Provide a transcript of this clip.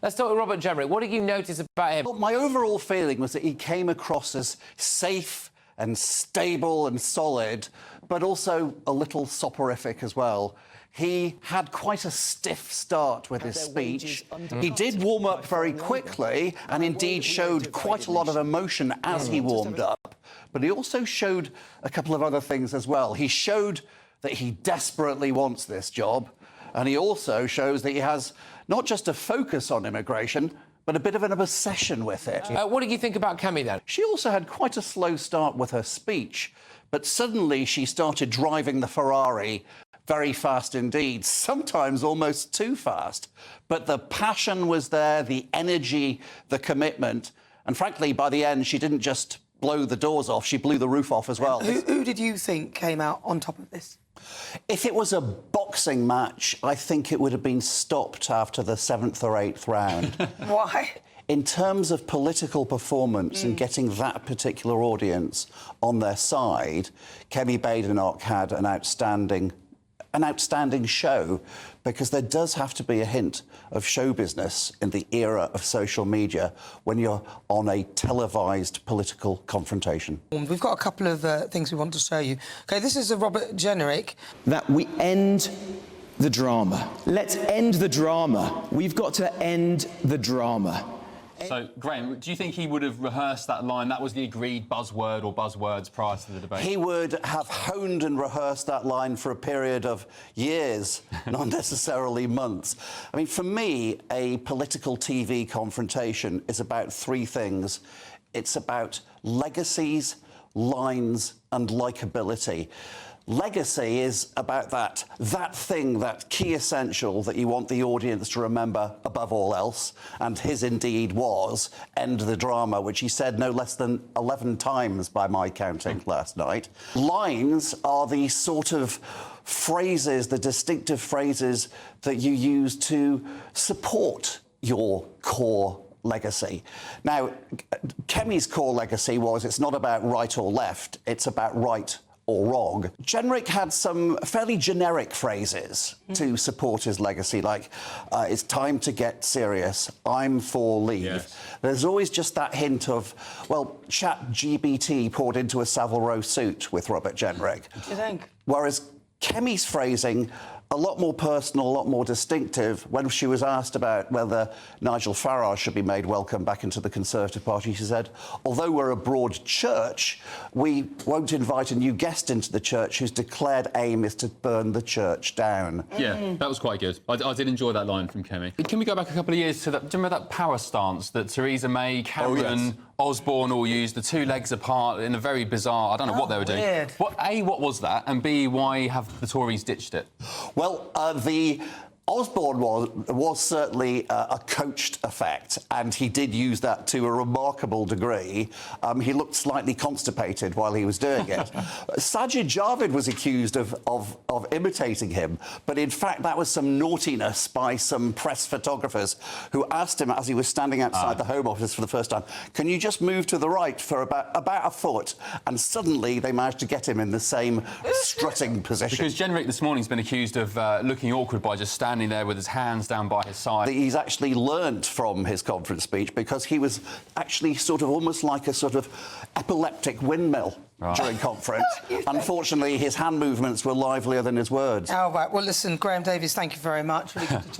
Let's talk with Robert Jenrick. What did you notice about him? Well, my overall feeling was that he came across as safe and stable and solid, but also a little soporific as well. He had quite a stiff start with his speech. He did warm up very quickly and indeed showed quite a lot of emotion as he warmed up. But he also showed a couple of other things as well. He showed that he desperately wants this job, and he also shows that he has not just a focus on immigration, but a bit of an obsession with it. What did you think about Kemi, then? She also had quite a slow start with her speech, but suddenly she started driving the Ferrari very fast indeed, sometimes almost too fast. But the passion was there, the energy, the commitment, and frankly, by the end, she didn't just blow the doors off, she blew the roof off as well. Who did you think came out on top of this? If it was a boxing match, I think it would have been stopped after the 7th or 8th round. Why? In terms of political performance and getting that particular audience on their side, Kemi Badenoch had an outstanding show, because there does have to be a hint of show business in the era of social media when you're on a televised political confrontation. We've got a couple of things we want to show you. OK, this is a Robert Jenrick. That we end the drama. Let's end the drama. We've got to end the drama. So, Graham, do you think he would have rehearsed that line? That was the agreed buzzword or buzzwords prior to the debate. He would have honed and rehearsed that line for a period of years, not necessarily months. I mean, for me, a political TV confrontation is about three things. It's about legacies, lines and likeability. Legacy is about that thing, that key essential that you want the audience to remember above all else, and his indeed was end the drama, which he said no less than 11 times by my counting last night. Lines are the sort of phrases, the distinctive phrases that you use to support your core legacy. Now, Kemi's core legacy was it's not about right or left, it's about right or wrong. Jenrick had some fairly generic phrases to support his legacy, like, it's time to get serious, I'm for leave. Yes. There's always just that hint of, well, ChatGPT poured into a Savile Row suit with Robert Jenrick. What do you think? Whereas Kemi's phrasing, a lot more personal, a lot more distinctive. When she was asked about whether Nigel Farage should be made welcome back into the Conservative Party, she said, although we're a broad church, we won't invite a new guest into the church whose declared aim is to burn the church down. Yeah, that was quite good. I did enjoy that line from Kemi. Can we go back a couple of years to that? Do you remember that power stance that Theresa May, Cameron, Osborne all used, the two legs apart in a very bizarre... I don't know what they were doing. Weird. What was that? And B, why have the Tories ditched it? Well, the Osborne was certainly a coached effect, and he did use that to a remarkable degree. He looked slightly constipated while he was doing it. Sajid Javid was accused of imitating him, but in fact that was some naughtiness by some press photographers who asked him as he was standing outside the Home Office for the first time, can you just move to the right for about a foot? And suddenly they managed to get him in the same strutting position. Because Jenrick this morning's been accused of looking awkward by just standing there with his hands down by his side. He's actually learnt from his conference speech, because he was actually sort of almost like a sort of epileptic windmill during conference. Unfortunately, his hand movements were livelier than his words. All right. Well, listen, Graham Davies, thank you very much. Really good to talk.